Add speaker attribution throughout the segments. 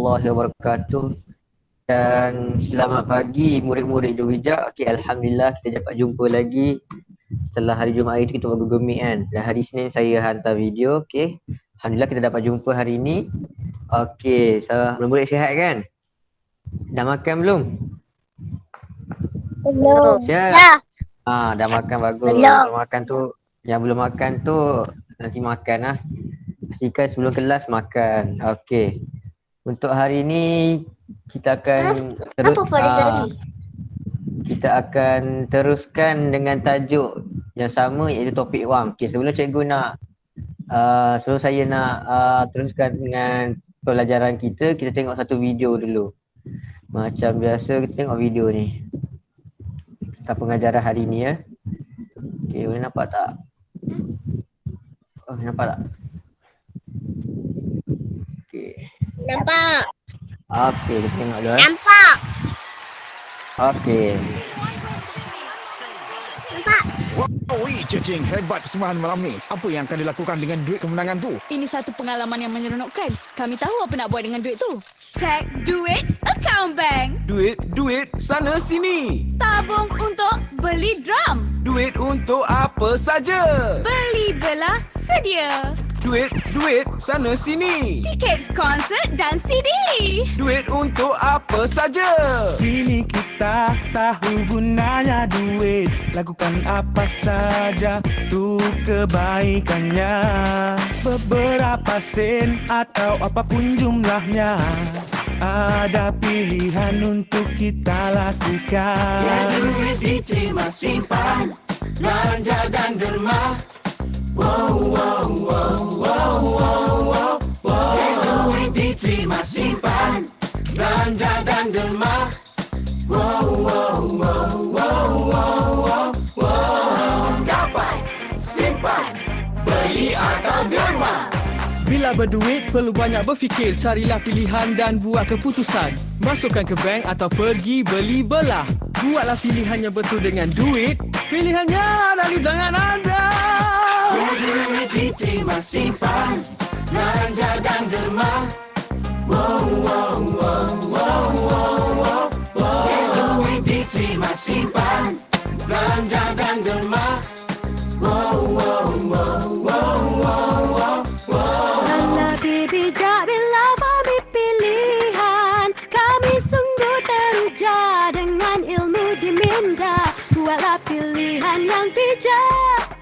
Speaker 1: warahmatullahi wabarakatuh. Dan selamat pagi murid-murid Dwijak. Okey, alhamdulillah kita dapat jumpa lagi setelah hari Jumaat itu kita bergemik kan. Dan hari Isnin saya hantar video. Okey. Alhamdulillah kita dapat jumpa hari ini. Okey, so murid-murid sihat kan? Dah makan belum?
Speaker 2: Belum.
Speaker 1: Sihat?
Speaker 2: Ya.
Speaker 1: Dah makan bagus.
Speaker 2: Belum.
Speaker 1: Belum makan tu, yang belum makan tu nanti makan lah. Pastikan sebelum kelas makan. Okey. Untuk hari ini kita akan kita akan teruskan dengan tajuk yang sama, iaitu topik wang. Okey, sebelum cikgu nak sebelum saya nak teruskan dengan pelajaran kita tengok satu video dulu. Macam biasa kita tengok video ni tentang pengajaran hari ni ya. Okey, boleh nampak tak? Oh, nampak tak? Okey.
Speaker 2: Nampak.
Speaker 1: Okey, kita tengok dulu.
Speaker 2: Nampak.
Speaker 1: Okey.
Speaker 2: Nampak.
Speaker 3: Oi, cacing hebat persembahan malam ni. Apa yang akan dilakukan dengan duit kemenangan tu?
Speaker 4: Ini satu pengalaman yang menyeronokkan. Kami tahu apa nak buat dengan duit tu. Cek duit account bank.
Speaker 5: Duit sana sini.
Speaker 4: Tabung untuk beli drum.
Speaker 5: Duit untuk apa saja.
Speaker 4: Beli belah sedia.
Speaker 5: Duit sana sini.
Speaker 4: Tiket konsert dan CD.
Speaker 5: Duit untuk apa saja. Kini kita tahu gunanya duit. Lakukan apa saja untuk kebaikannya. Beberapa sen atau apapun jumlahnya. Ada pilihan untuk kita lakukan. Ya, duit diterima simpan, belanja dan derma. Duit diterima simpan, belanja dan derma. Dapat, simpan, beli atau derma. Bila berduit, perlu banyak berfikir. Carilah pilihan dan buat keputusan. Masukkan ke bank atau pergi beli belah. Buatlah pilihan yang betul dengan duit. Pilihannya ada di tangan anda. Duit diterima simpan, belanja dan derma. Duit diterima simpan, belanja dan derma.
Speaker 4: Lebih bijak bila kami pilihan. Kami sungguh teruja dengan ilmu diminta. Buatlah pilihan yang bijak.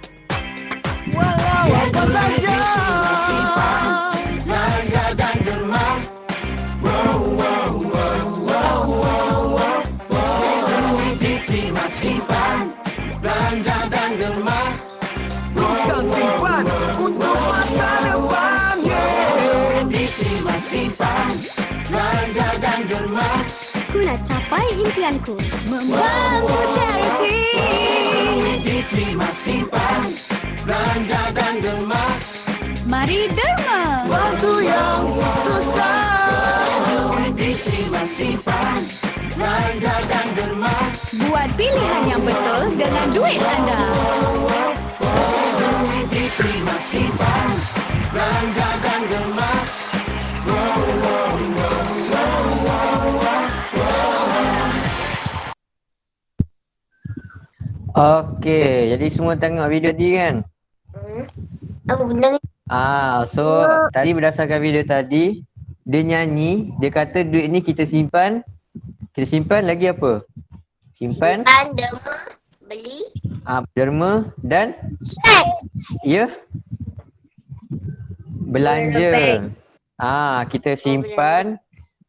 Speaker 5: Walau apa saja.
Speaker 4: Simpan,
Speaker 5: belanja dan derma. Duit diterima simpan, belanja dan derma. Bukan simpan untuk masa depan. Duit diterima simpan, belanja dan derma.
Speaker 4: ku nak capai impianku, membantu charity.
Speaker 5: Duit diterima simpan, belanja dan derma.
Speaker 4: Mari derma.
Speaker 5: Waktu yang susah. Duit diterima simpan, belanja dan derma.
Speaker 4: Buat pilihan yang betul dengan duit anda.
Speaker 5: Duit diterima simpan, belanja dan derma.
Speaker 1: Okey, jadi semua tengok video ni kan?
Speaker 2: Apa benda ni?
Speaker 1: So tadi berdasarkan video tadi, dia nyanyi, dia kata duit ni kita simpan lagi apa? Simpan,
Speaker 2: Derma, beli,
Speaker 1: derma dan
Speaker 2: seks.
Speaker 1: ya, belanja. Kita simpan,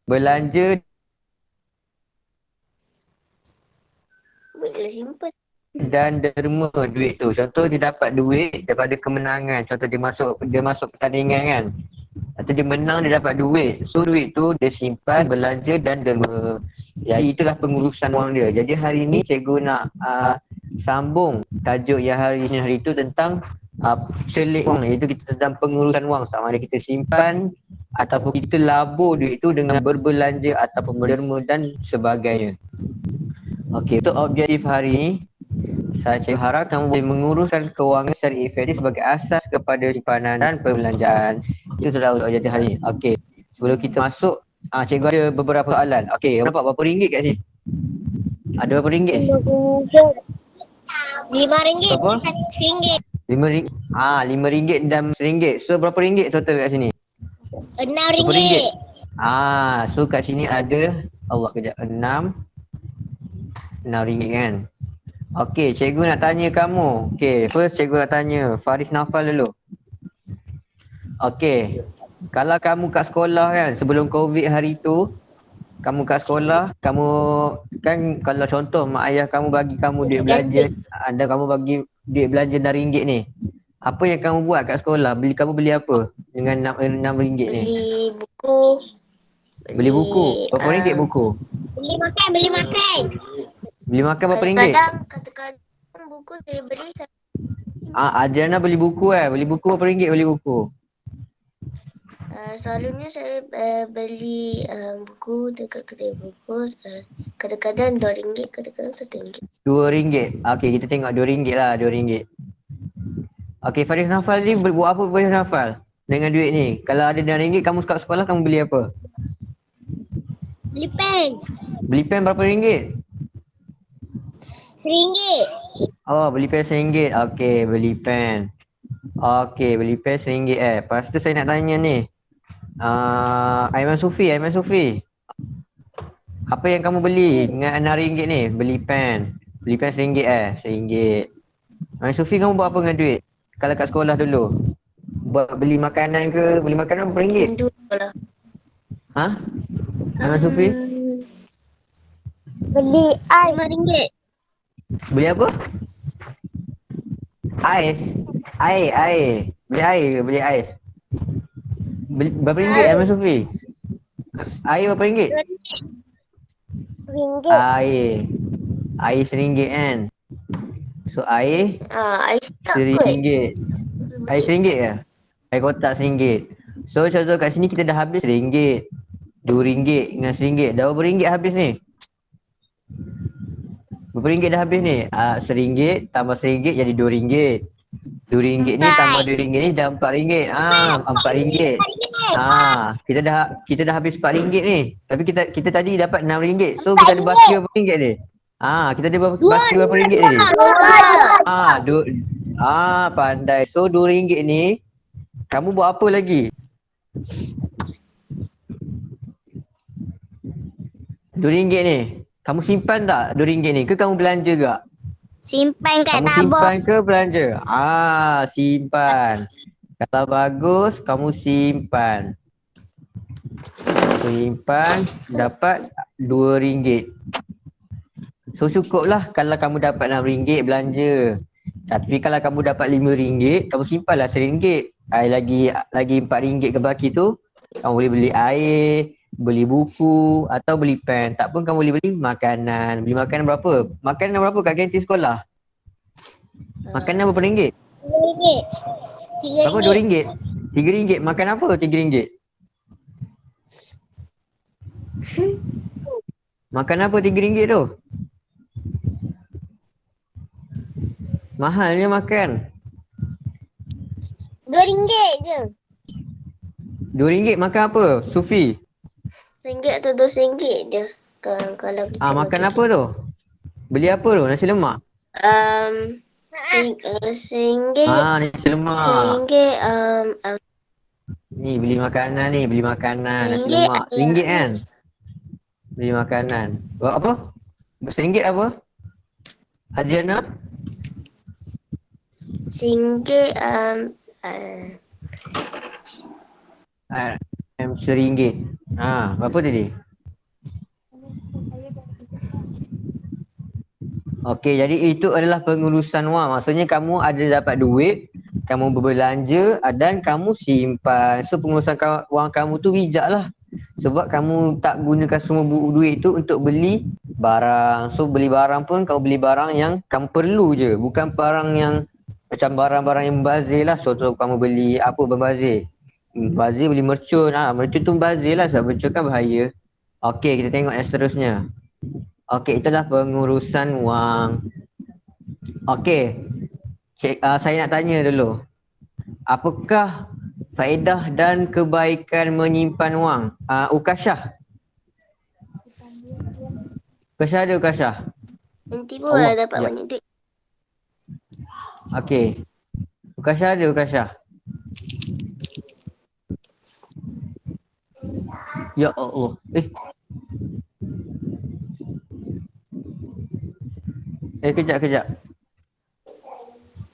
Speaker 1: belanja
Speaker 2: Boleh simpan.
Speaker 1: dan derma duit tu. Contoh dia dapat duit daripada kemenangan. Contoh dia masuk pertandingan kan. Atau dia menang, dia dapat duit. So duit tu dia simpan, belanja dan derma. Jadi itulah pengurusan wang dia. Jadi hari ni cikgu nak sambung tajuk yang hari itu tentang selit wang, iaitu kita tentang pengurusan wang. Sama ada kita simpan ataupun kita labur duit tu dengan berbelanja ataupun berderma dan sebagainya. Okey, untuk objektif hari ini, saya harap kamu boleh menguruskan kewangan secara efektif sebagai asas kepada simpanan dan perbelanjaan. Itu sudah objektif hari ini. Okey, sebelum kita masuk Cikgu ada beberapa soalan. Okey, nampak berapa ringgit kat sini? Ada berapa ringgit ni?
Speaker 2: RM5.
Speaker 1: Berapa?
Speaker 2: RM1.
Speaker 1: RM5. RM5 dan RM1. So berapa ringgit total kat sini? Berapa ringgit?
Speaker 2: RM6.
Speaker 1: So kat sini ada Allah kejap. RM6 kan? Okey, cikgu nak tanya kamu. Okey, first cikgu nak tanya Faris Nafal dulu. Okey. Kalau kamu kat sekolah kan sebelum Covid hari tu, kamu kat sekolah, kamu kan kalau contoh mak ayah kamu bagi kamu duit belanja, ada kamu bagi duit belanja RM6 ni. Apa yang kamu buat kat sekolah? Kamu beli apa dengan RM6 ni?
Speaker 2: Beli buku.
Speaker 1: Beli buku. Berapa ringgit buku?
Speaker 2: Beli makan.
Speaker 1: Beli makan berapa ringgit?
Speaker 2: Kadang-kadang buku saya beli
Speaker 1: Adriana beli buku beli buku berapa ringgit beli buku?
Speaker 2: selalunya saya beli buku dekat kedai buku kadang-kadang RM2, kadang-kadang RM1.
Speaker 1: RM2. Okey, kita tengok RM2 lah, RM2. Okey, Faris Nafal ni buat apa Faris Nafal dengan duit ni? Kalau ada RM2 kamu kat sekolah kamu beli apa?
Speaker 2: Beli pen
Speaker 1: Beli pen berapa ringgit?
Speaker 2: RM1.
Speaker 1: Oh, beli pen RM1. Okey, beli pen. Okey, beli pen RM1 Lepas tu saya nak tanya ni. Aiman Sufi. Apa yang kamu beli dengan RM6 ni? Beli pen. Beli pen RM1 RM1. Aiman Sufi, kamu buat apa dengan duit? Kalau kat sekolah dulu. Buat beli makanan ke? Beli makanan berapa ringgit?
Speaker 2: Lah.
Speaker 1: Aiman Sufi?
Speaker 2: Beli ais RM5.
Speaker 1: Beli apa? Ais. Air. Beli air ke? Beli ais. Beli berapa ringgit Aiman Sufi? Air berapa ringgit?
Speaker 2: RM1.
Speaker 1: Air RM1 kan? So air
Speaker 2: Ais tak kot.
Speaker 1: RM1. Air RM1 ke? Air kotak RM1. So contoh kat sini kita dah habis RM1, RM2 dengan RM1. Dah berapa ringgit habis ni? Berapa ringgit dah habis ni? RM1 tambah RM1 jadi RM2. RM2 ni tambah RM2 ni dah RM4. RM4. Kita dah habis RM4 ni. Tapi kita tadi dapat RM6. So kita ada baki berapa ringgit ni? Kita ada baki berapa ringgit ni? Pandai. So RM2 ni kamu buat apa lagi? RM2 ni kamu simpan tak RM2 ni? Ke kamu belanja ke?
Speaker 2: Simpan kat
Speaker 1: Kamu simpan ke belanja? Simpan. Kalau bagus, kamu simpan. Simpan, dapat RM2. So cukuplah kalau kamu dapat RM6 belanja. Tapi kalau kamu dapat RM5, kamu simpanlah RM1. Lagi RM4 ke baki tu, kamu boleh beli air, beli buku atau beli pen. Tak pun kamu boleh beli makanan. Beli makanan berapa? Makanan berapa kat kantin sekolah? Makanan berapa ringgit?
Speaker 2: RM3.
Speaker 1: Berapa? RM2? RM3. Makan apa RM3? Makan apa RM3 tu? Mahalnya makan.
Speaker 2: RM2 je.
Speaker 1: RM2 makan apa? Sufi?
Speaker 2: RM1 atau RM2 je. Kalau kita
Speaker 1: Makan apa tu? Beli apa tu? Nasi lemak?
Speaker 2: RM1.
Speaker 1: Nasi lemak.
Speaker 2: RM1.
Speaker 1: Ni beli makanan ni, beli makanan. Nasi
Speaker 2: RM1
Speaker 1: lemak. RM1 kan? Beli makanan. Buat apa? RM1 apa? Adriana?
Speaker 2: RM1.
Speaker 1: RM1. Berapa tadi? Okey, jadi itu adalah pengurusan wang. Maksudnya kamu ada dapat duit, kamu berbelanja dan kamu simpan. So pengurusan wang kamu tu bijak lah. Sebab kamu tak gunakan semua duit tu untuk beli barang. So beli barang pun kau beli barang yang kamu perlu je. Bukan barang yang macam barang-barang yang membazir lah. Contoh kamu beli apa membazir? Membazir beli mercun. Mercun tu membazir lah sebab mercun kan bahaya. Okey, kita tengok yang seterusnya. Okey, itulah pengurusan wang. Okey, saya nak tanya dulu. Apakah faedah dan kebaikan menyimpan wang? Ukashah, Ukasha ada Ukasha?
Speaker 2: Nanti pun
Speaker 1: Allah,
Speaker 2: dapat
Speaker 1: ya.
Speaker 2: banyak duit.
Speaker 1: Okey. Ukasha ada Ukasha? Ya Allah. Kejap.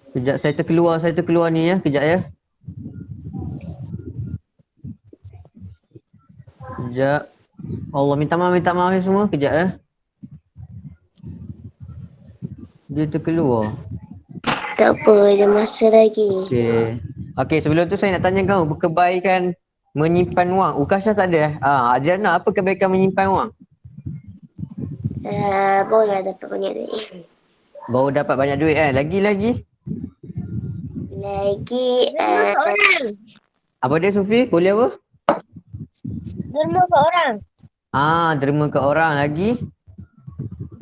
Speaker 1: Kejap, saya terkeluar ni ya. Kejap ya. Kejap. Allah, minta maaf ya semua. Kejap ya. Dia terkeluar.
Speaker 2: Tak apa, ada masa lagi.
Speaker 1: Okey, sebelum tu saya nak tanya kau kebaikan menyimpan wang. Ukasha tak ada? Adriana, apa kebaikan menyimpan wang?
Speaker 2: Barulah dapat banyak duit.
Speaker 1: Baru dapat banyak duit kan? Lagi. Apa dia Sufi? Boleh apa?
Speaker 2: Derma kat orang.
Speaker 1: Derma ke orang lagi.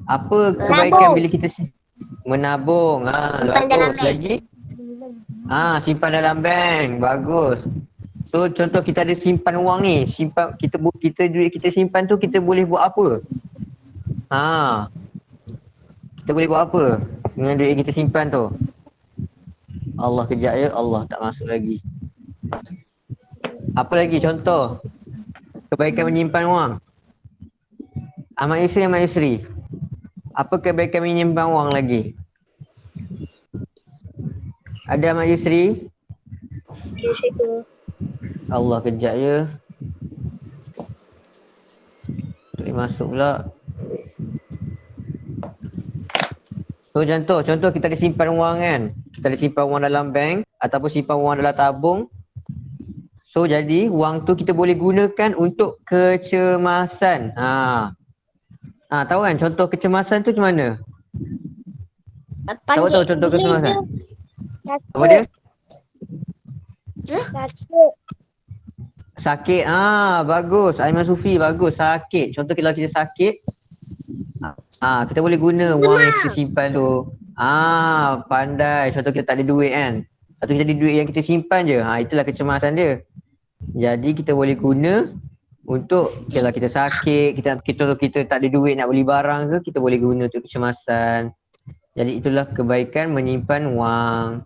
Speaker 1: Apa kebaikan bila kita menabung? Bagus. Lagi? Simpan dalam bank. Bagus. So contoh kita ada simpan wang ni. Kita duit kita simpan tu kita boleh buat apa? Kita boleh buat apa dengan duit yang kita simpan tu? Allah, kejap ya. Allah, tak masuk lagi. Apa lagi contoh kebaikan menyimpan wang? Ahmad Yusri. Apa kebaikan menyimpan wang lagi? Ada Ahmad Yusri? Allah, kejap ya. Tak boleh masuk pula. So contoh kita ada simpan wang kan. Kita ada simpan wang dalam bank ataupun simpan wang dalam tabung. So jadi wang tu kita boleh gunakan untuk kecemasan. Tahu kan contoh kecemasan tu macam mana? Tahu contoh kecemasan? Apa dia? Sakit. Bagus. Aiman Sufi bagus. Sakit. Contoh kalau kita sakit, kita boleh guna wang yang kita simpan tu. Pandai. Contoh kita tak ada duit kan. Atau kita ada duit yang kita simpan je. Itulah kecemasan dia. Jadi kita boleh guna untuk kalau kita sakit, kita tak ada duit nak beli barang ke, kita boleh guna untuk kecemasan. Jadi itulah kebaikan menyimpan wang.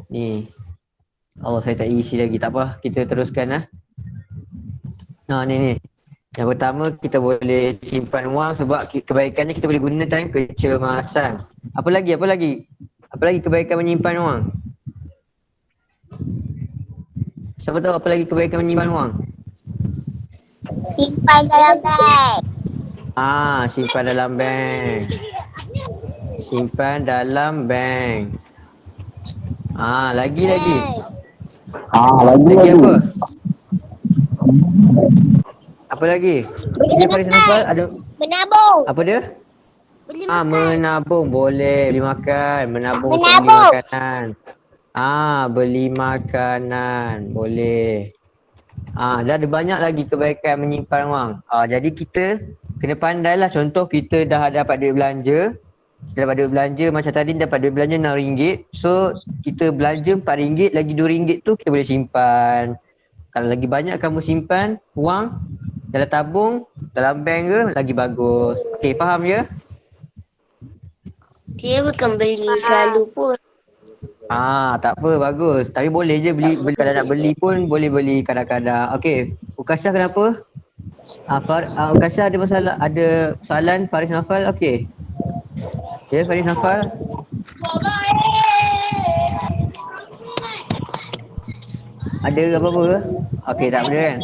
Speaker 1: Ni. Allah, saya tak isi lagi. Tak apa, kita teruskan lah. Ni. Yang pertama, kita boleh simpan wang sebab kebaikannya kita boleh guna time kecemasan. Apa lagi? Apa lagi kebaikan menyimpan wang? Siapa tahu apa lagi kebaikan menyimpan wang?
Speaker 2: Simpan dalam bank.
Speaker 1: Simpan dalam bank. Simpan dalam bank. Lagi. Lagi apa? Apa lagi? Dia Faris Nafal ada
Speaker 2: Menabung.
Speaker 1: apa dia?
Speaker 2: Beli makan.
Speaker 1: Menabung boleh, beli makan, menabung untuk beli makanan. Beli makanan boleh. Dah ada banyak lagi kebaikan menyimpan wang. Jadi kita kena pandailah. Contoh kita dah dapat duit belanja. Kita dapat duit belanja macam tadi dapat duit belanja RM6. So kita belanja RM4, lagi RM2 tu kita boleh simpan. Kalau lagi banyak kamu simpan wang dalam tabung, dalam bank ke, lagi bagus. Okey, faham ya?
Speaker 2: Dia bukan beli selalu pun.
Speaker 1: Tak apa, bagus. Tapi boleh je beli kalau nak beli pun boleh beli kadang-kadang. Okey, Ukasha kenapa? Ukasha ada masalah, ada soalan Faris Nafal, okey. Ya, Faris Nafal. Ada apa-apa ke? Okey, tak ada kan?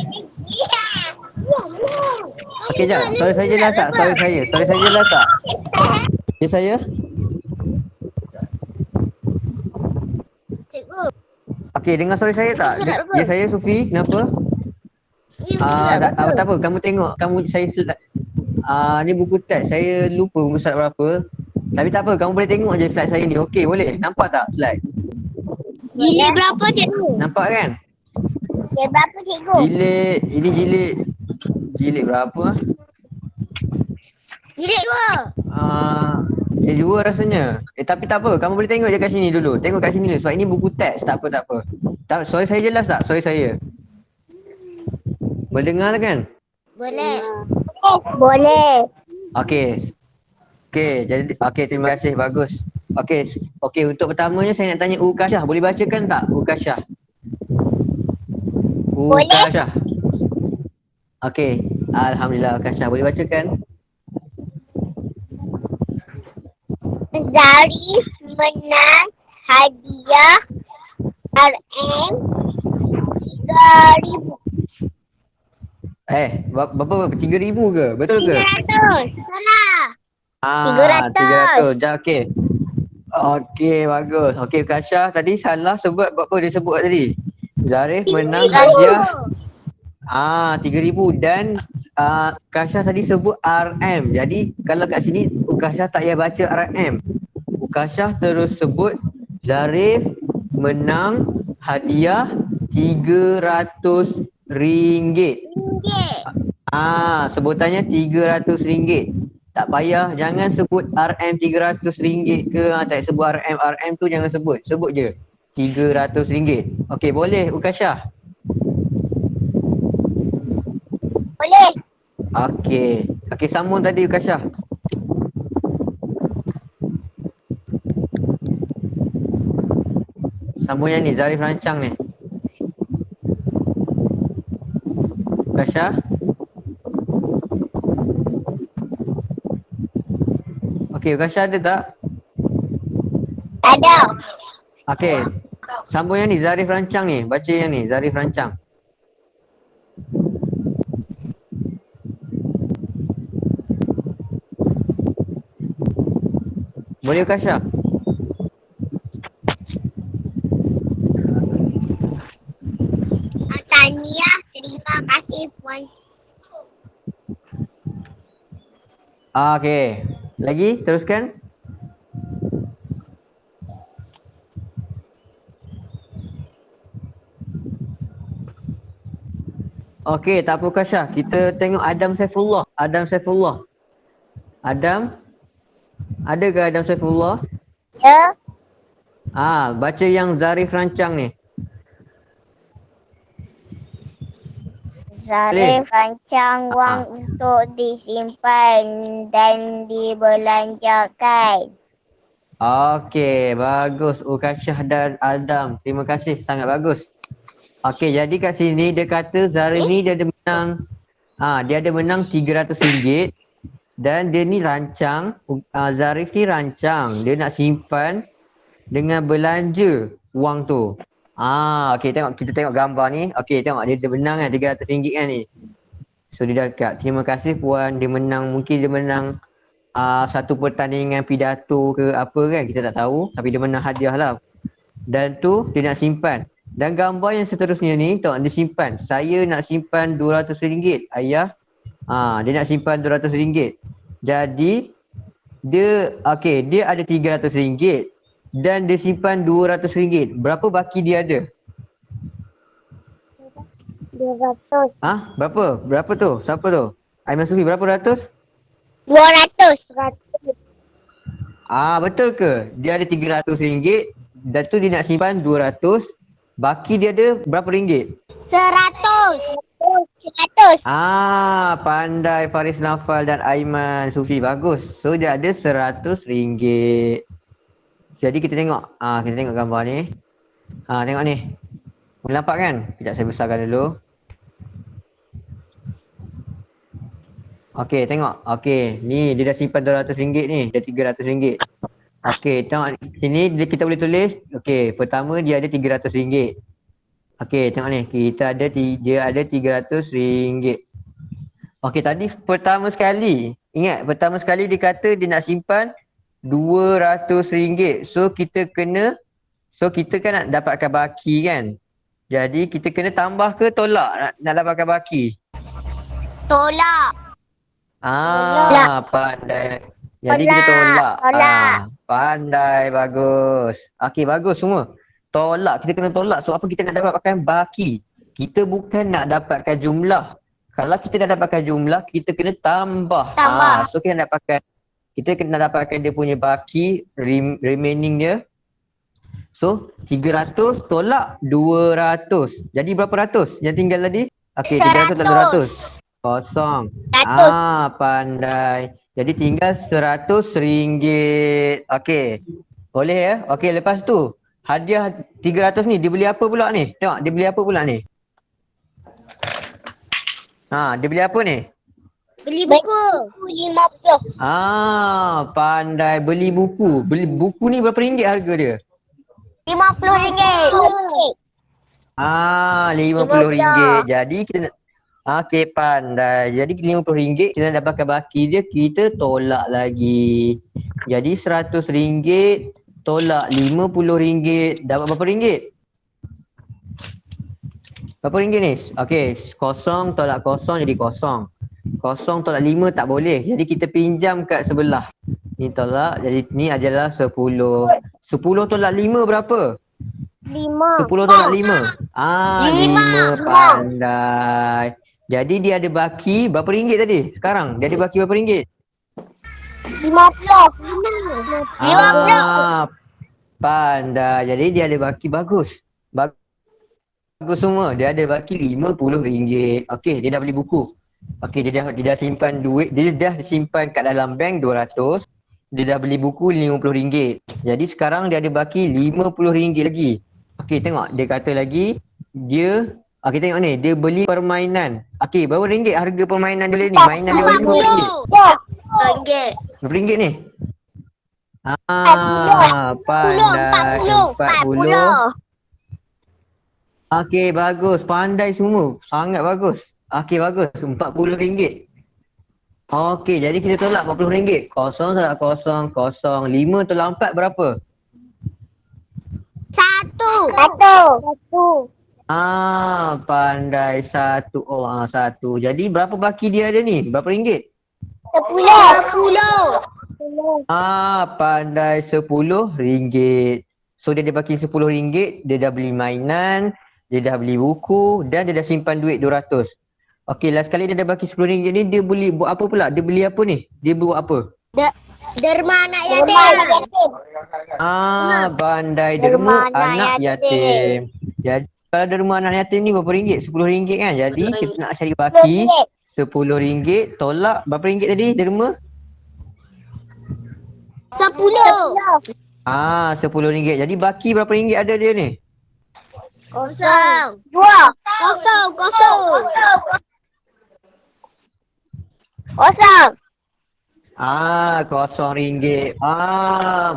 Speaker 1: Okey, jap. Sorry saya jelas tak? Sorry saya jelas tak? Ya, saya?
Speaker 2: Cikgu.
Speaker 1: Okey, dengar suara saya tak? Ya, saya Sufi. Kenapa? Tak apa. Kamu tengok. Ni buku teks. Saya lupa buku slide berapa. Tapi tak apa. Kamu boleh tengok je slide saya ni. Okey, boleh? Nampak tak slide?
Speaker 2: Jilid berapa cikgu?
Speaker 1: Nampak kan?
Speaker 2: Jilid berapa cikgu?
Speaker 1: Ini jilid berapa?
Speaker 2: Jilid 2.
Speaker 1: Dua rasanya. Tapi tak apa. Kamu boleh tengok je kat sini dulu. Tengok kat sini dulu. Sebab ini buku teks. Tak apa. Sorry saya jelas tak? Sorry saya. Boleh dengar kan?
Speaker 2: Boleh. Boleh.
Speaker 1: Okey. Okey, terima kasih. Bagus. Okey, untuk pertamanya saya nak tanya Ukasyah. Boleh bacakan tak Ukasyah?
Speaker 2: Boleh.
Speaker 1: Ukasyah. Okey. Alhamdulillah Ukasyah. Boleh bacakan?
Speaker 2: Zarif menang hadiah RM 3,000.
Speaker 1: Berapa? 3,000 ke? Betul ke?
Speaker 2: 300. Salah.
Speaker 1: 300. Dah okey. Okey, bagus. Okey, Ukasyah tadi salah sebut apa dia sebut tadi? Zarif menang hadiah 3,000 dan Ukasyah tadi sebut RM. Jadi kalau kat sini Ukasyah tak payah baca RM. Ukasyah terus sebut Zarif menang hadiah RM300. Sebutannya RM300. Tak payah, jangan sebut RM300 ke, tak sebut RM tu jangan sebut. Sebut je RM300. Okey, boleh Ukasyah?
Speaker 2: Boleh.
Speaker 1: Okey, sambung tadi Ukasyah. Sambung yang ni, Zarif rancang ni. Ukasyah? Okey, Ukasyah ada tak?
Speaker 2: Ada.
Speaker 1: Okey. Sambung yang ni, Zarif rancang ni. Baca yang ni, Zarif rancang. Boleh Ukasyah?
Speaker 2: Tahniah, terima kasih Puan.
Speaker 1: Okey. Lagi, teruskan. Okey, tak apa Ukasyah. Kita tengok Adam Saifullah. Adam? Ada ke Adam Saifullah?
Speaker 2: Ya.
Speaker 1: Baca yang Zarif rancang ni.
Speaker 2: Zarif rancang wang untuk disimpan dan dibelanjakan.
Speaker 1: Okey, bagus Ukasyah dan Adam. Terima kasih, sangat bagus. Okey, jadi kat sini dia kata Zarif ni dia ada menang. Dia ada menang RM300 dan dia ni rancang, Zarif ni rancang. Dia nak simpan dengan belanja wang tu. Okey, kita tengok gambar ni. Okey, tengok dia menang kan RM300 kan ni. So dia dah kat, terima kasih puan, dia menang, mungkin dia menang satu pertandingan pidato ke apa kan, kita tak tahu, tapi dia menang hadiah lah. Dan tu dia nak simpan. Dan gambar yang seterusnya ni, tengok dia simpan. Saya nak simpan RM200, ayah. Dia nak simpan RM200. Jadi dia ada RM300 dan dia simpan RM200. Berapa baki dia ada?
Speaker 2: 200.
Speaker 1: Berapa? Berapa tu? Siapa tu? Aiman Sufi, berapa ratus?
Speaker 2: 200.
Speaker 1: Betul ke? Dia ada RM300 dan tu dia nak simpan 200. Baki dia ada berapa ringgit?
Speaker 2: 100.
Speaker 1: Pandai Faris Nafal dan Aiman Sufi, bagus. So dia ada RM100. Jadi kita tengok gambar ni. Tengok ni. Boleh nampak kan? Sekejap saya besarkan dulu. Okey, tengok. Okey, ni dia dah simpan RM200 ni, dah RM300. Okey, tengok sini kita boleh tulis. Okey, pertama dia ada RM300. Okey, tengok ni. Dia ada RM300. Okey, tadi pertama sekali. Ingat, pertama sekali dia kata dia nak simpan RM200. So kita kan nak dapatkan baki kan. Jadi kita kena tambah ke tolak nak dapatkan baki?
Speaker 2: Tolak.
Speaker 1: Pandai. Jadi kita tolak. Pandai, bagus. Okey, bagus semua. Tolak, kita kena tolak. So apa kita nak dapatkan baki? Kita bukan nak dapatkan jumlah. Kalau kita nak dapatkan jumlah, kita kena tambah. So kita nak dapatkan dia punya baki, remaining dia. So 300 tolak 200. Jadi berapa ratus yang tinggal tadi? Okey, 300 tolak 200. Kosong. Pandai. Jadi tinggal RM100. Okey. Boleh ya? Okey, lepas tu hadiah 300 ni dia beli apa pula ni? Tengok dia beli apa pula ni? Dia beli apa ni?
Speaker 2: Beli buku. 50.
Speaker 1: Pandai beli buku. Beli buku ni berapa ringgit harga dia?
Speaker 2: RM50.
Speaker 1: RM50. Jadi kita nak okey, pandai. Jadi RM50 kita nak dapatkan baki dia, kita tolak lagi. Jadi RM100 tolak RM50. Dapat berapa ringgit? Berapa ringgit ni? Okey, kosong tolak kosong jadi kosong. Kosong tolak 5 tak boleh. Jadi kita pinjam kat sebelah. Ni tolak. Jadi ni adalah 10. 10 tolak 5 berapa? 10 tolak 5. 5 pandai. Jadi dia ada baki berapa ringgit tadi? Sekarang dia ada baki berapa ringgit?
Speaker 2: 50.
Speaker 1: Pandai. Jadi dia ada baki bagus. Bagus semua. Dia ada baki RM50. Okey, dia dah beli buku. Okey, dia dah simpan duit. Dia dah simpan kat dalam bank 200. Dia dah beli buku RM50. Jadi sekarang dia ada baki RM50 lagi. Okey, tengok dia kata lagi dia okey, tengok ni, dia beli permainan. Okey, berapa ringgit harga permainan dia beli ni? Mainan dia beli berapa ringgit?
Speaker 2: RM40.
Speaker 1: Berapa ringgit ni? Pandai. 40. Okey, bagus. Pandai semua. Sangat bagus. Okey, bagus. RM40. Okey, jadi kita tolak RM40. Kosong tolak kosong, kosong. 5 tolak 4 berapa?
Speaker 2: 1.
Speaker 1: Pandai. 1. Satu. Jadi berapa baki dia ada ni? Berapa ringgit?
Speaker 2: 10.
Speaker 1: Pandai RM10. So dia ada baki RM10. Dia dah beli mainan, dia dah beli buku dan dia dah simpan duit 200. Okey, last kali dia dah baki RM10 ni dia beli buat apa pula? Dia beli apa ni? Dia buat apa?
Speaker 2: Derma anak yatim.
Speaker 1: Pandai derma anak yatim. Jadi kalau derma anak yatim ni berapa ringgit? RM10 kan? Jadi kita nak cari baki RM10 tolak berapa ringgit tadi derma?
Speaker 2: 10.
Speaker 1: RM10. Jadi baki berapa ringgit ada dia ni?
Speaker 2: Kosong.
Speaker 1: RM0.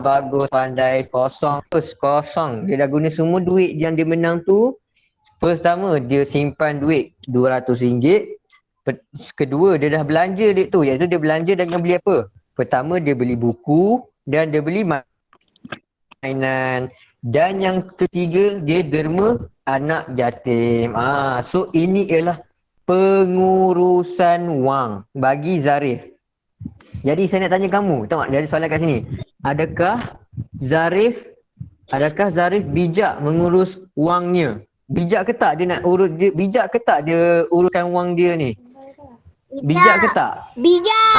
Speaker 1: Bagus, pandai. Kosong. Dia dah guna semua duit yang dia menang tu. Pertama, dia simpan duit RM200. Kedua, dia dah belanja duit tu. Iaitu dia belanja dengan beli apa? Pertama, dia beli buku dan dia beli mainan. Dan yang ketiga, dia derma anak yatim. So ini ialah pengurusan wang bagi Zarif. Jadi saya nak tanya kamu, tengok dia ada soalan kat sini. Adakah Zarif bijak mengurus wangnya? Bijak ke tak dia nak urus dia, bijak ke tak dia uruskan wang dia ni? Bijak ke tak?
Speaker 2: Bijak.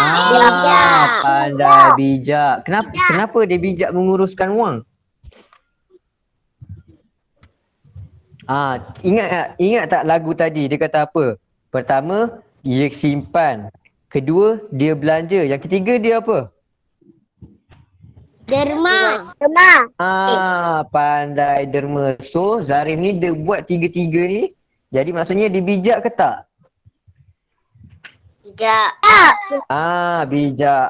Speaker 1: Pandai bijak. Kenapa dia bijak menguruskan wang? Ingat tak lagu tadi dia kata apa? Pertama, dia simpan. Kedua, dia belanja. Yang ketiga dia apa?
Speaker 2: Derma.
Speaker 1: Pandai derma. So, Zarif ni dia buat tiga-tiga ni. Jadi maksudnya dia bijak ke tak?
Speaker 2: Bijak.
Speaker 1: Bijak.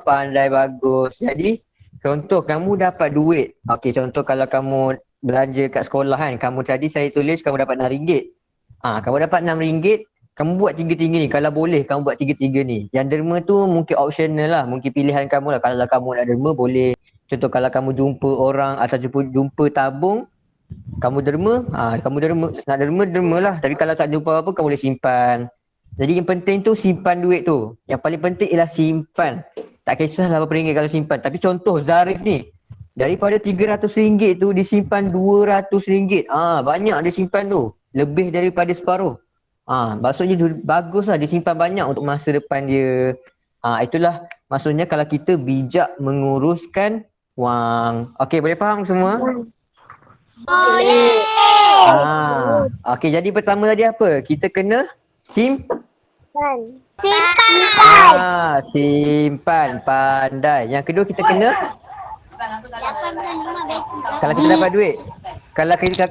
Speaker 1: Pandai, bagus. Jadi, contoh kamu dapat duit. Okey, contoh kalau kamu belanja kat sekolah kan, kamu tadi saya tulis kamu dapat RM6. Kamu dapat RM6, kamu buat tiga-tiga ni. Kalau boleh kamu buat tiga-tiga ni. Yang derma tu mungkin optional lah, mungkin pilihan kamu lah. Kalau kamu nak derma boleh. Contoh kalau kamu jumpa orang atau jumpa tabung, kamu derma, nak derma lah. Tapi kalau tak jumpa apa, kamu boleh simpan. Jadi yang penting tu simpan duit tu. Yang paling penting ialah simpan. Tak kisahlah berapa ringgit kalau simpan. Tapi contoh Zarif ni, daripada RM300 tu disimpan RM200. Banyak dia simpan tu. Lebih daripada separuh. Maksudnya baguslah dia simpan banyak untuk masa depan dia. Itulah maksudnya kalau kita bijak menguruskan wang. Okey, boleh faham semua?
Speaker 2: Boleh.
Speaker 1: Okey, jadi pertama tadi apa? Kita kena simpan. Simpan. Pandai. Yang kedua kita kena kalau kita dapat duit. Kalau kita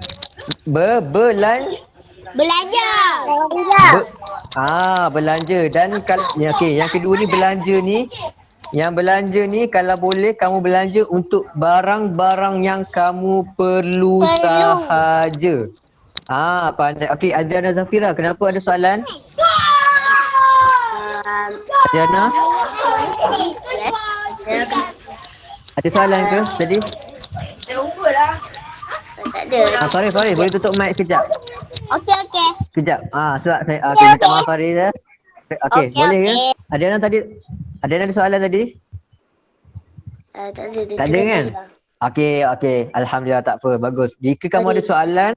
Speaker 2: Belanja.
Speaker 1: belanja. Dan yang kedua ni belanja ni. Yang belanja ni kalau boleh kamu belanja untuk barang-barang yang kamu perlu sahaja. Pandai. Okey, Adriana Zafira, kenapa ada soalan? Adriana? Ada soalan ke tadi?
Speaker 2: Tak ada.
Speaker 1: Sorry, boleh tutup mic sekejap.
Speaker 2: Okey.
Speaker 1: Sekejap. Sebab saya minta maaf Faris ya. Okey, boleh ke? Adriana ada soalan tadi?
Speaker 2: Tak ada.
Speaker 1: Tak ada kan? Okey. Alhamdulillah, tak apa. Bagus. Jika kamu ada soalan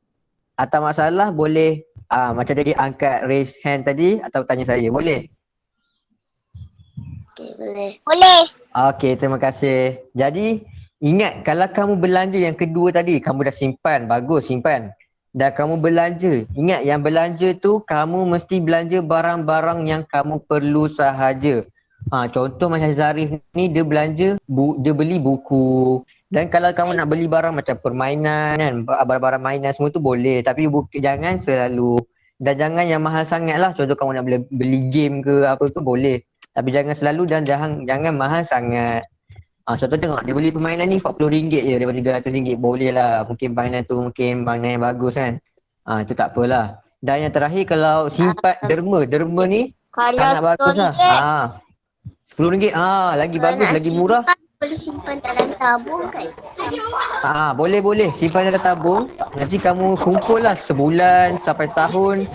Speaker 1: atau masalah boleh macam tadi angkat raise hand tadi atau tanya saya. Boleh?
Speaker 2: Okey, boleh.
Speaker 1: Okey, terima kasih. Jadi, ingat kalau kamu belanja yang kedua tadi, kamu dah simpan. Bagus, simpan. Dan kamu belanja. Ingat yang belanja tu kamu mesti belanja barang-barang yang kamu perlu sahaja. Contoh macam Zarif ni dia belanja, dia beli buku. Dan kalau kamu nak beli barang macam permainan kan, barang-barang mainan semua tu boleh. Tapi jangan selalu. Dan jangan yang mahal sangat lah. Contoh kamu nak beli game ke apa tu boleh. Tapi jangan selalu dan jangan mahal sangat. Contoh tengok dia beli permainan ni RM40 je daripada RM200. Boleh lah. Mungkin permainan tu mainan yang bagus kan. Itu tak apalah. Dan yang terakhir kalau simpan derma ni sangat bagus lah. RM10. Lagi bagus, lagi murah.
Speaker 2: Boleh simpan dalam tabung kan?
Speaker 1: Boleh. Simpan dalam tabung. Nanti kamu kumpul lah sebulan sampai setahun.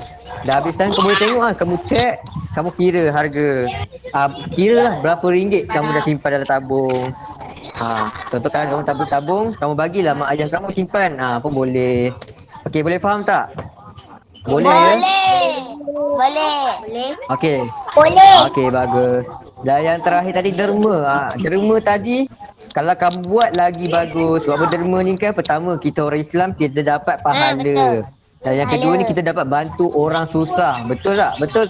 Speaker 1: Dah habis tahun kamu boleh tengok kamu check. Kamu kira harga. Kira lah berapa ringgit kamu dah simpan dalam tabung. Contoh kalau kamu tabung, kamu bagilah mak ayah kamu simpan. Pun boleh. Okey, boleh faham tak? Boleh ya?
Speaker 2: Boleh.
Speaker 1: Okey.
Speaker 2: Boleh.
Speaker 1: Okey, bagus. Dan yang terakhir tadi derma. Derma tadi kalau kamu buat lagi bagus. Sebab derma ni kan pertama kita orang Islam kita dapat pahala. Dan yang kedua ni kita dapat bantu orang susah. Betul tak? Betul.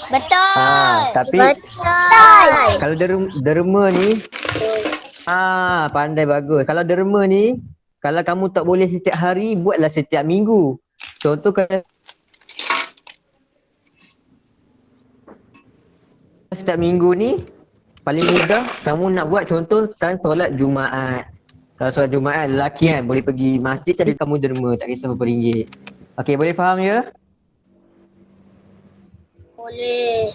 Speaker 2: Betul.
Speaker 1: Tapi kalau derma ni pandai bagus. Kalau derma ni kalau kamu tak boleh setiap hari, buatlah setiap minggu. Contoh kalau setiap minggu ni paling mudah kamu nak buat contoh kan solat Jumaat. Kalau solat Jumaat lelaki kan boleh pergi masjid jadi kamu derma tak kisah berapa ringgit. Okey, boleh faham ya?
Speaker 2: Boleh.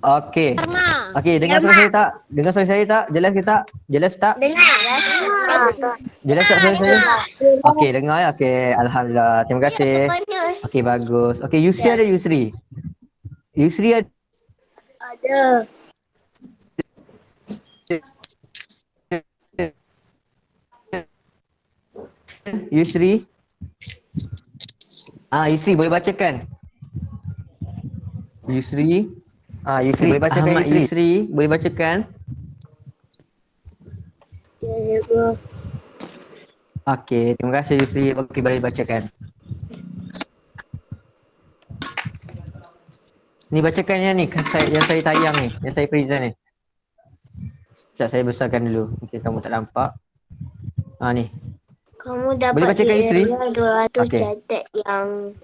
Speaker 1: Okey. Dengar suara saya tak? Dengar suara saya tak? Jelas ke tak? Jelas tak?
Speaker 2: Dengar.
Speaker 1: Jelas tak suara saya? Okey, dengar ya. Okey, alhamdulillah. Terima kasih. Okey, bagus. Okey, Yusri ada Yusri. Yusri ada. Yusri. Yusri boleh bacakan. Yusri boleh bacakan. Yusri boleh bacakan. Okey, terima kasih Yusri. Okey, boleh bacakan. Ni bacakan yang ni yang saya tayang ni, yang saya present ni. Sekejap saya besarkan dulu. Okey, kamu tak nampak. Ni.
Speaker 2: Kamu dapat
Speaker 1: boleh bacakan Yusri?
Speaker 2: 200
Speaker 1: Okey.
Speaker 2: catat yang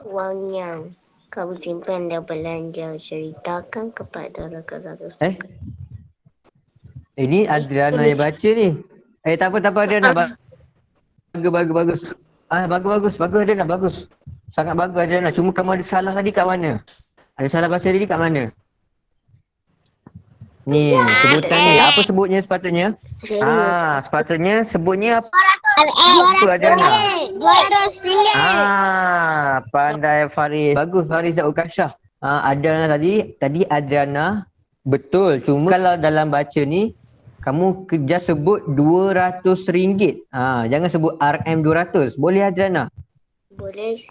Speaker 2: wang yang kamu simpan dan belanja. Ceritakan kepada rakan-rakan.
Speaker 1: Ini Adriana yang baca ni. Tak apa Adriana. Bagus. Bagus Adriana, bagus. Sangat bagus Adriana. Cuma kamu ada salah tadi kat mana? Ada salah baca tadi kat mana? Ni, sebutan ni. Apa sebutnya sepatutnya? Sepatutnya sebutnya apa? 200 ringgit. Pandai Faris. Bagus Faris dan Ukashah. Adriana tadi Adriana betul. Cuma kalau dalam baca ni kamu just sebut RM200. Jangan sebut RM200. Boleh Adriana?
Speaker 2: Boleh.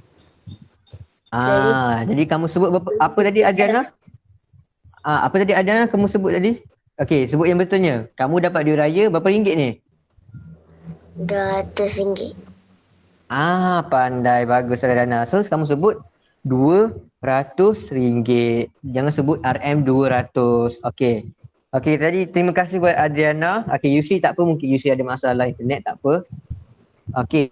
Speaker 1: Jadi kamu sebut apa tadi Adriana? Apa tadi Adriana kamu sebut tadi? Okey, sebut yang betulnya. Kamu dapat duit raya berapa ringgit ni?
Speaker 2: RM200.
Speaker 1: Pandai bagus Adriana. So kamu sebut 200 RM200. Jangan sebut RM200. Okey. Okey, tadi terima kasih buat Adriana. Okey, Yusi tak apa, mungkin Yusi ada masalah internet, tak apa. Okey.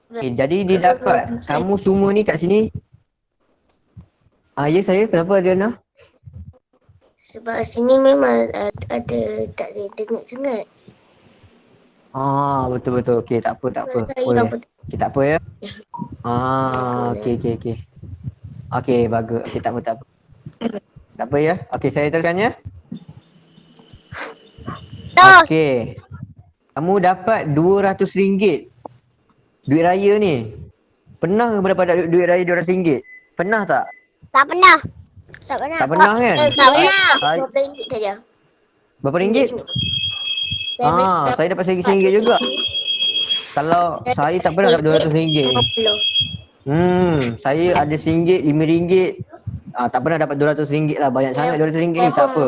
Speaker 1: Jadi dia dapat kamu semua ni kat sini. Ya saya, kenapa Adriana?
Speaker 2: Sebab sini memang ada tak ada internet sangat.
Speaker 1: Betul-betul. Okey, tak apa, tak apa.
Speaker 2: Saya
Speaker 1: Boleh.
Speaker 2: apa
Speaker 1: Okey, tak apa ya. Okey. Okey, bagus. Okey, tak apa, tak apa. Tak apa ya. Okey, saya teruskan ya. Okey. Kamu dapat RM200. Duit raya ni. Pernah ke dapat duit raya RM200? Pernah tak?
Speaker 6: Tak pernah.
Speaker 1: Tak pernah kan?
Speaker 2: Tak pernah.
Speaker 1: Saya-
Speaker 2: RM20 saja.
Speaker 1: Berapa ringgit? Saya dapat RM1 juga. Kalau saya tak pernah dapat RM200. Saya ada RM1, RM5. Tak pernah dapat RM200 lah. Banyak sangat RM200 ni, tak apa.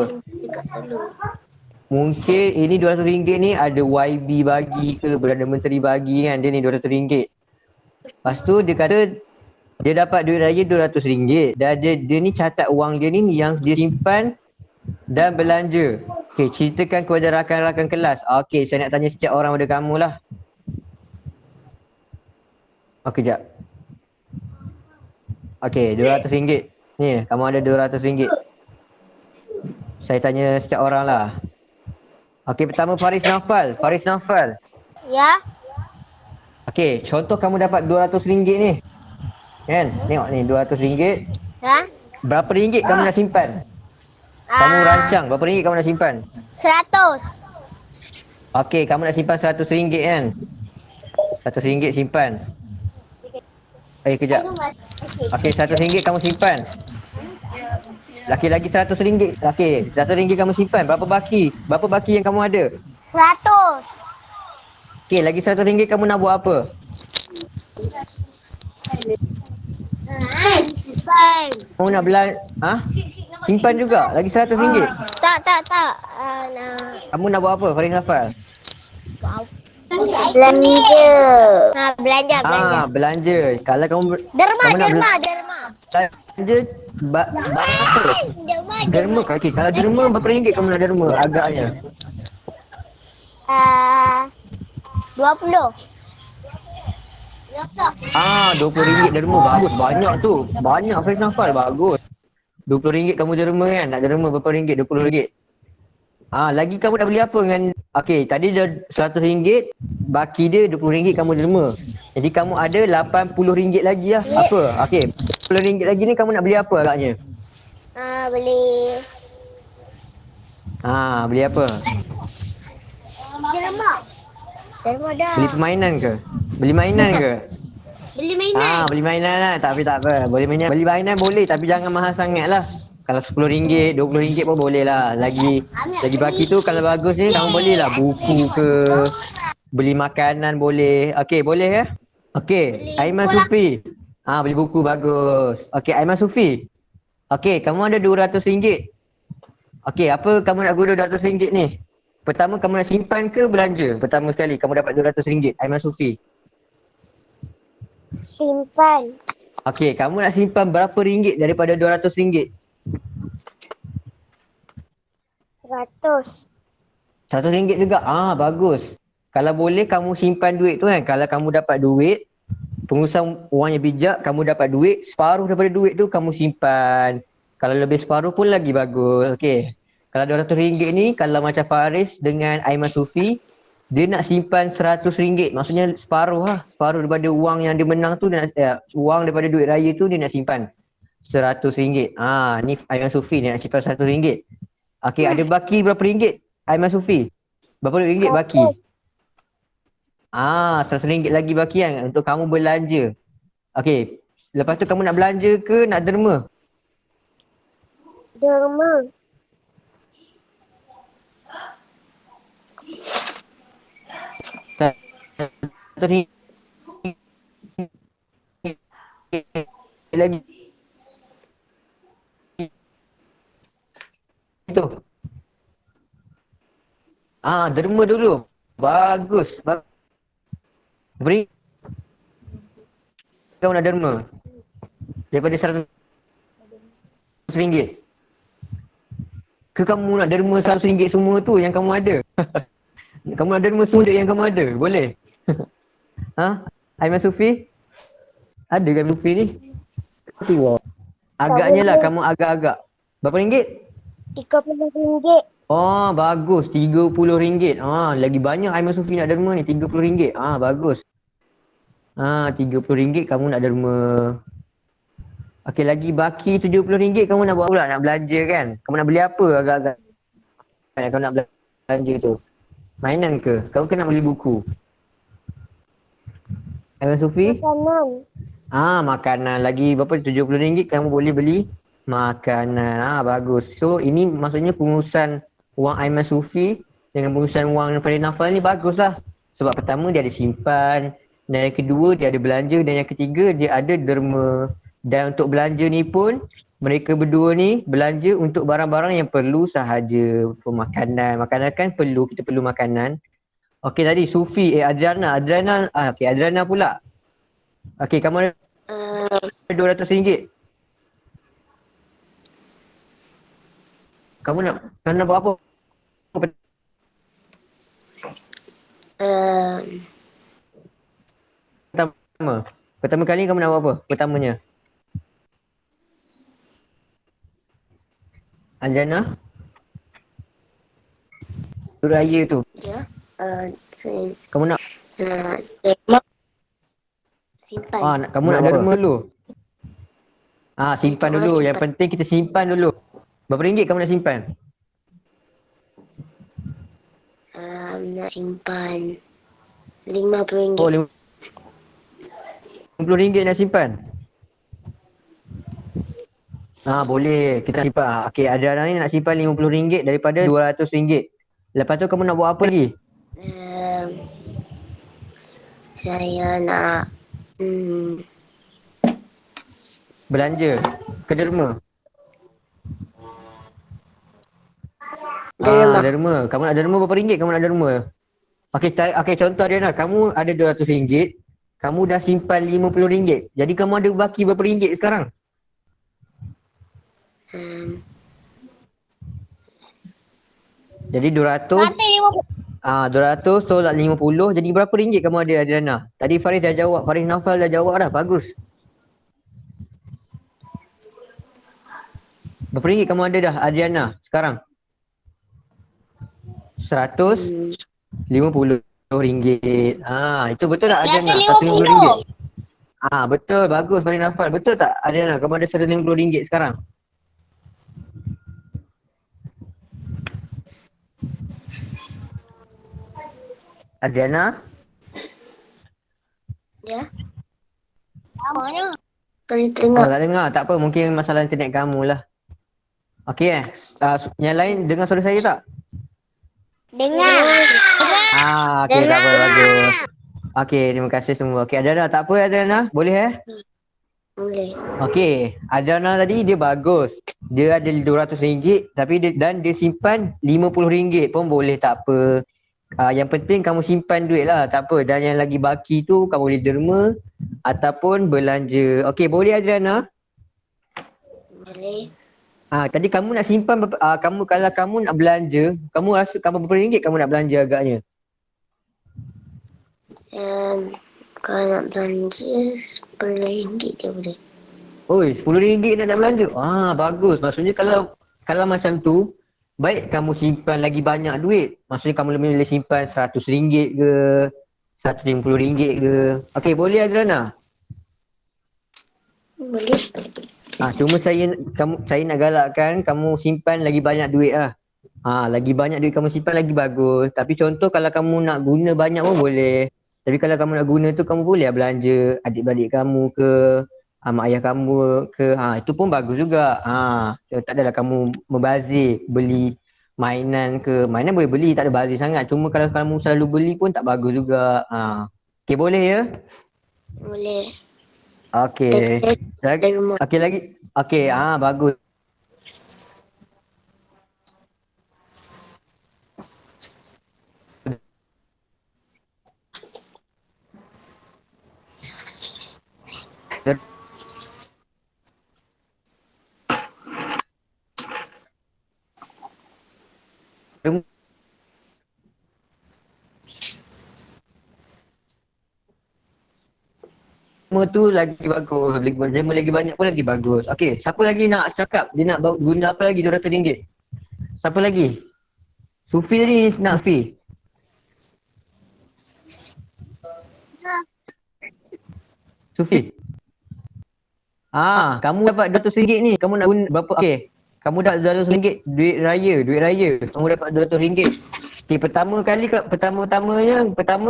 Speaker 1: Mungkin ini RM200 ni ada YB bagi ke, Perdana Menteri bagi kan. Dia ni RM200. Lepas tu dia kata dia dapat duit raya RM200. Dan dia ni catat wang dia ni yang dia simpan dan belanja. Okey, ceritakan kepada rakan-rakan kelas. Okey, saya nak tanya setiap orang pada kamu lah. Okey, jap. Okey, RM200. Ni, kamu ada RM200. Saya tanya setiap orang lah. Okey, pertama Faris Nafal.
Speaker 6: Ya.
Speaker 1: Okey, contoh kamu dapat RM200 ni. Kan? Tengok ni, RM200.
Speaker 6: Ha?
Speaker 1: Berapa ringgit kamu nak simpan? Kamu rancang, berapa ringgit kamu nak simpan?
Speaker 6: 100.
Speaker 1: Okey, kamu nak simpan RM100 kan? RM100 simpan. Kejap. Okey, RM100 kamu simpan. Lagi RM100. Okey, RM100 kamu simpan. Berapa baki? Berapa baki yang kamu ada?
Speaker 6: 100.
Speaker 1: Okey, lagi RM100 kamu nak buat apa?
Speaker 6: Simpan.
Speaker 1: Kamu nak simpan juga? Lagi RM100?
Speaker 6: Tak.
Speaker 1: Kamu nak buat apa, Faris Nafal?
Speaker 6: Belanja. Belanja.
Speaker 1: Belanja. Kalau kamu
Speaker 6: Derma.
Speaker 1: belanja apa? Derma. Okey, kalau derma berapa ringgit kamu nak derma agaknya?
Speaker 6: 20.
Speaker 1: RM20 derma. Bagus, banyak tu. Banyak Faris Nafal, bagus. RM20 kamu derma kan? Nak derma berapa ringgit? RM20. Lagi kamu nak beli apa dengan... Okey, tadi dah RM100, baki dia RM20 kamu derma. Jadi kamu ada RM80 lagi lah. Apa? Okey, RM10 lagi ni kamu nak beli apa agaknya?
Speaker 6: Beli.
Speaker 1: Beli apa?
Speaker 6: Derma dah.
Speaker 1: Beli permainan ke? Beli mainan ke?
Speaker 6: Beli mainan.
Speaker 1: Beli mainan lah. Tapi tak apa. Boleh beli mainan boleh, tapi jangan mahal sangat lah. Kalau RM10, RM20 pun boleh lah. Lagi baki tu kalau bagus ni kamu boleh lah buku ke, beli makanan boleh. Okey, boleh ya? Okey, Aiman Sufi. Beli buku, bagus. Okey, Aiman Sufi. Okey, kamu ada RM200. Okey, apa kamu nak guna RM200 ni? Pertama, kamu nak simpan ke belanja? Pertama sekali, kamu dapat RM200. Aiman Sufi.
Speaker 6: Simpan.
Speaker 1: Okey, kamu nak simpan berapa ringgit daripada RM200?
Speaker 6: 100.
Speaker 1: RM100 juga. Bagus. Kalau boleh kamu simpan duit tu kan. Kalau kamu dapat duit, pengurusan wang yang bijak, kamu dapat duit, separuh daripada duit tu kamu simpan. Kalau lebih separuh pun lagi bagus. Okey. Kalau RM200 ni, kalau macam Faris dengan Aiman Sufi, dia nak simpan RM100. Maksudnya separuh lah. Separuh daripada wang yang dia menang tu, wang daripada duit raya tu dia nak simpan RM100. Ni Aiman Sufi dia nak simpan RM100. Okey, ada baki berapa ringgit Aiman Sufi? Berapa ringgit baki? RM100 lagi baki kan untuk kamu belanja. Okey, lepas tu kamu nak belanja ke nak derma?
Speaker 6: Derma.
Speaker 1: Lagi itu. Derma dulu. Bagus. Beri kamu nak derma. Daripada 100 RM100? Ke kamu nak derma RM100 semua tu yang kamu ada? Kamu nak derma semua duit yang kamu ada? Boleh? Ha? Aiman Sufi? Ada ke Aiman Sufi ni? Agaknya lah kamu agak-agak. Berapa ringgit?
Speaker 6: RM30.
Speaker 1: Oh, bagus. RM30. Lagi banyak Aiman Sufi nak derma ni. RM30. Bagus. RM30 kamu nak derma. Okey, lagi baki RM70 kamu nak buat pula, nak belanja kan? Kamu nak beli apa agak-agak? Kamu nak belanja tu? Mainan ke? Kau nak beli buku? Aiman Sufi?
Speaker 6: Makanan.
Speaker 1: Makanan. Lagi berapa? RM70 kamu boleh beli makanan. Bagus. So, ini maksudnya pengurusan wang Aiman Sufi dengan pengurusan wang Farid Nafal ni bagus lah. Sebab pertama dia ada simpan, dan yang kedua dia ada belanja, dan yang ketiga dia ada derma. Dan untuk belanja ni pun mereka berdua ni belanja untuk barang-barang yang perlu sahaja. Makanan. Makanan kan perlu, kita perlu makanan. Okey tadi Sufi, Adriana. Adriana pula. Okey, kamu ada RM200. Kamu nak buat apa? Pertama kali kamu nak buat apa? Pertamanya. Anjana? Raya tu.
Speaker 2: Ya.
Speaker 1: Kamu nak?
Speaker 2: Simpan.
Speaker 1: Kamu nak derma dulu? Simpan dulu. Yang penting kita simpan dulu. Berapa ringgit kamu nak simpan?
Speaker 2: Nak simpan RM50.
Speaker 1: Oh, RM50 nak simpan? Boleh. Kita simpan. Okey, Adriana ni nak simpan RM50 daripada RM200. Lepas tu kamu nak buat apa lagi?
Speaker 2: Saya nak
Speaker 1: Belanja ke derma? Derma. Kamu nak derma berapa ringgit kamu nak derma? Okey, contoh Adriana, kamu ada RM200, kamu dah simpan RM50. Jadi kamu ada baki berapa ringgit sekarang? Jadi 200. 200 tolak 50. Jadi berapa ringgit kamu ada Adriana? Tadi Faris dah jawab. Faris Nafal dah jawab dah. Bagus. Berapa ringgit kamu ada dah Adriana sekarang? RM150. Itu betul tak Adriana? RM150. Betul. Bagus Faris Nafal. Betul tak Adriana? Kamu ada RM150 sekarang? Adriana?
Speaker 2: Ya. Sorry, tengok.
Speaker 1: Tak dengar. Tak apa. Mungkin masalah internet kamu lah. Okey yang lain dengar suara saya tak?
Speaker 6: Dengar.
Speaker 1: Okey, tak apa. Bagus. Okey, terima kasih semua. Okey, Adriana. Tak apa Adriana? Boleh
Speaker 2: Boleh.
Speaker 1: Okey, Adriana tadi dia bagus. Dia ada RM200 tapi dia simpan RM50 pun boleh, tak apa. Yang penting kamu simpan duit lah, tak apa. Dan yang lagi baki tu kamu boleh derma ataupun belanja. Okey, boleh Adriana?
Speaker 2: Boleh.
Speaker 1: Tadi kamu nak simpan kalau kamu nak belanja, kamu rasa kamu berapa ringgit kamu nak belanja agaknya?
Speaker 2: Kalau nak belanja RM10 je boleh.
Speaker 1: Oi, RM10 nak belanja? Bagus. Maksudnya kalau macam tu, baik kamu simpan lagi banyak duit. Maksudnya kamu boleh simpan RM100 ke, RM150 ke. Okey, boleh Adriana?
Speaker 2: Boleh.
Speaker 1: Cuma saya nak galakkan kamu simpan lagi banyak duit lah. Lagi banyak duit kamu simpan lagi bagus. Tapi contoh kalau kamu nak guna banyak pun boleh. Tapi kalau kamu nak guna tu kamu boleh belanja adik-beradik kamu ke, mak ayah kamu ke. Itu pun bagus juga. Tak adalah kamu membazir beli mainan ke. Mainan boleh beli, tak ada bazir sangat. Cuma kalau kamu selalu beli pun tak bagus juga. Okey, boleh ya?
Speaker 2: Boleh.
Speaker 1: Okey. Okey lagi. Okey, bagus. Semua tu lagi bagus. Derma lagi banyak pun lagi bagus. Okey, siapa lagi nak cakap? Dia nak guna apa lagi RM200? Siapa lagi? Sufi tadi nak Sufi. Sufi. Kamu dapat RM200 ni. Kamu nak guna berapa? Okey. Kamu dapat RM200 duit raya. Kamu dapat RM200. Okey, pertama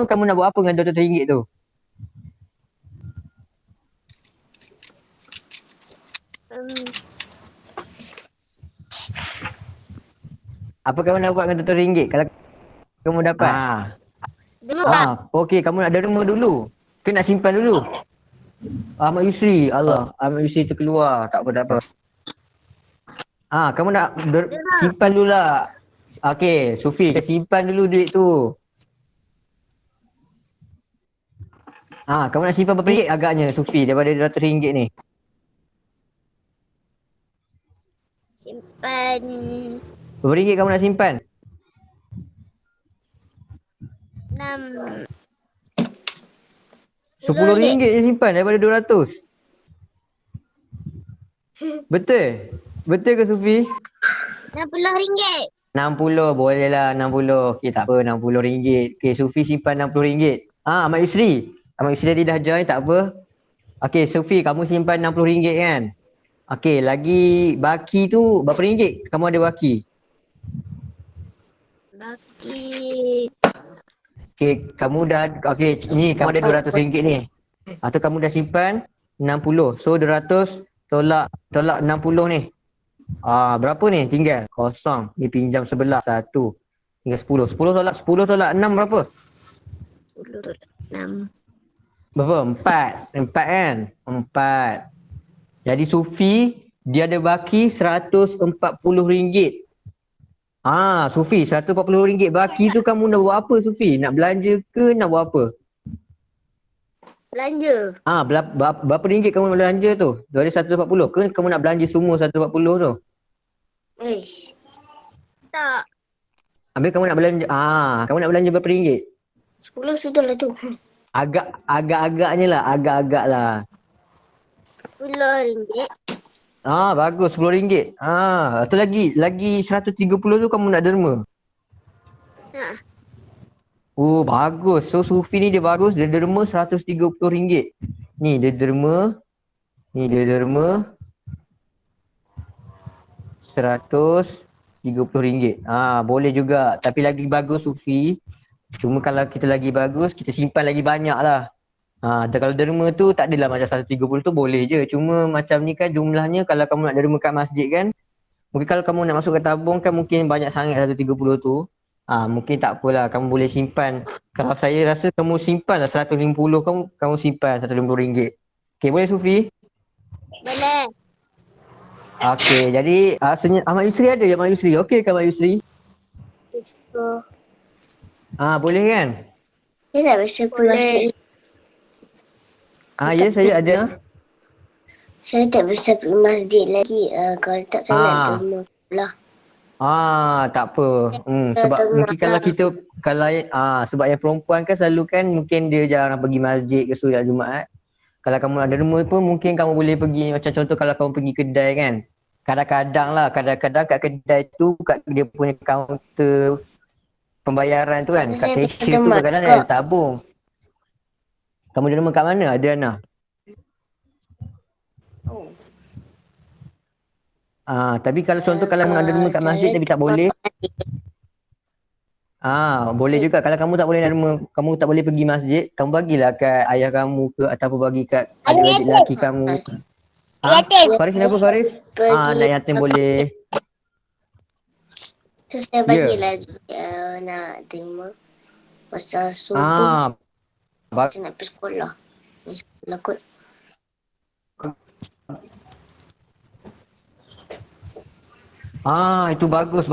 Speaker 1: kamu nak buat apa dengan RM200 tu? Apa kamu nak buat dengan RM200 kalau kamu dapat?
Speaker 6: Dulu lah.
Speaker 1: Okey, kamu nak derma dulu. Ke nak simpan dulu? Ahmad Yusri. Allah, Ahmad Yusri terkeluar. Tak apa. Kamu nak simpan dulu lah. Okey, Sufi, simpan dulu duit tu. Kamu nak simpan berapa ringgit agaknya, Sufi, daripada RM200 ni?
Speaker 6: Simpan
Speaker 1: Berapa ringgit kamu nak simpan?
Speaker 6: 6.
Speaker 1: RM10 je simpan daripada RM200. Betul? Betul ke Sufi?
Speaker 6: RM60.
Speaker 1: 60, boleh lah 60. Okey, tak apa, RM60. Okey, Sufi simpan RM60. Ahmad Yusri tadi dah join, tak apa. Okey, Sufi, kamu simpan RM60 kan? Okey, lagi baki tu berapa ringgit kamu ada baki?
Speaker 6: Baki.
Speaker 1: Okey, ni kamu ada RM200 ni. Tu kamu dah simpan 60. So 200 tolak 60 ni. Berapa ni tinggal? Kosong. Ni pinjam sebelah 1. Tinggal 10. 10 tolak 6 berapa?
Speaker 6: 10 tolak 6.
Speaker 1: Berapa? 4 kan? 4. Jadi Sufi dia ada baki RM140. Sufi, RM140 baki tu kamu nak buat apa, Sufi? Nak belanja ke nak buat apa?
Speaker 6: Belanja.
Speaker 1: Berapa ringgit kamu nak belanja tu? Dari 140 ke kamu nak belanja semua 140 tu?
Speaker 6: Tak.
Speaker 1: Habis kamu nak belanja, kamu nak belanja berapa ringgit?
Speaker 6: 10 sudah lah tu.
Speaker 1: Agak-agaknya lah, agak-agak lah.
Speaker 6: RM10.
Speaker 1: Bagus, RM10. Tu lagi 130 tu kamu nak derma. Bagus. So Sufi ni dia bagus, dia derma RM130. Ni dia derma RM130. Boleh juga. Tapi lagi bagus Sufi. Cuma kalau kita lagi bagus, kita simpan lagi banyak lah. Kalau derma tu tak adalah macam 130 tu boleh je. Cuma macam ni kan jumlahnya, kalau kamu nak derma kat masjid kan, mungkin kalau kamu nak masuk ke tabung kan mungkin banyak sangat 130 tu. Mungkin tak apalah, kamu boleh simpan. Kalau saya rasa kamu simpan lah 150, kamu simpan RM150. Okey, boleh Sufi?
Speaker 6: Boleh.
Speaker 1: Okey, jadi Ahmad Yusri ada je, Ahmad Yusri. Okey ke Ahmad Yusri? Boleh kan?
Speaker 2: Dia tak biasa pulang.
Speaker 1: Ya, saya ada.
Speaker 2: Saya tak bisa pergi masjid lagi. Kalau tak saya nak derma pula.
Speaker 1: Tak apa. Sebab mungkin kalau kita sebab yang perempuan kan selalu kan mungkin dia jarang pergi masjid ke solat Jumaat. Kalau kamu nak derma pun mungkin kamu boleh pergi, macam contoh kalau kamu pergi kedai kan. Kadang-kadang kat kedai tu, kat dia punya kaunter pembayaran tu kan, kat cashier tu kadang-kadang ada tabung. Kamu derma kat mana, Adriana? Tapi kalau contoh kalau kamu nak derma kat masjid tapi tak boleh. Boleh juga. Kalau kamu tak boleh derma, kamu tak boleh pergi masjid, kamu bagilah kat ayah kamu ke ataupun bagi kat adik-adik lelaki kamu. Faris kenapa Faris? Anak yatim boleh.
Speaker 2: Tu saya bagilah nak derma pasal subuh. Saya nak pergi sekolah. Sekolah kot.
Speaker 1: Itu bagus.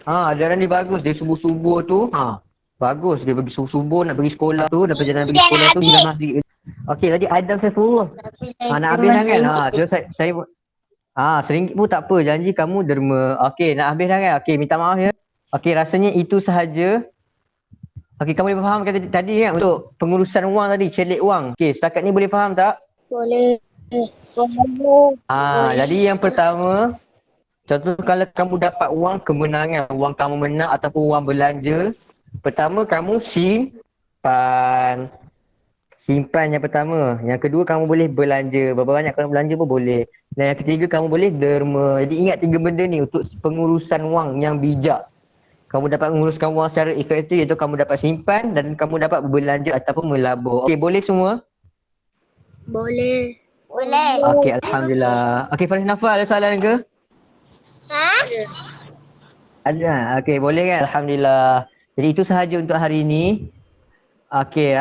Speaker 1: Ajaran ni bagus. Dia subuh-subuh tu. Bagus. Dia pergi subuh-subuh nak pergi sekolah tu. Dan perjalanan pergi sekolah tu pergi masjid. Okey, tadi Adam Saifullah. Nak habis dah kan? So saya RM1 pun tak apa. Janji kamu derma. Okey, nak habis dah kan? Okey, minta maaf ya. Okey, rasanya itu sahaja. Okey, kamu boleh faham kata tadi kan untuk pengurusan wang tadi, celik wang. Okey, setakat ni boleh faham tak?
Speaker 6: Boleh. Boleh.
Speaker 1: Jadi yang pertama, contoh kalau kamu dapat wang kemenangan, wang kamu menang ataupun wang belanja, pertama kamu simpan. Simpan yang pertama. Yang kedua kamu boleh belanja. Berapa banyak kamu belanja pun boleh. Dan yang ketiga kamu boleh derma. Jadi ingat 3 benda ni untuk pengurusan wang yang bijak. Kamu dapat menguruskan wang secara efektif iaitu kamu dapat simpan dan kamu dapat belanja ataupun melabur. Okey, boleh semua?
Speaker 6: Boleh.
Speaker 2: Boleh.
Speaker 1: Okey, alhamdulillah. Okey, Faris Nafal ada soalan ke?
Speaker 2: Ha?
Speaker 1: Ada. Okey, boleh kan? Alhamdulillah. Jadi itu sahaja untuk hari ini. Okey.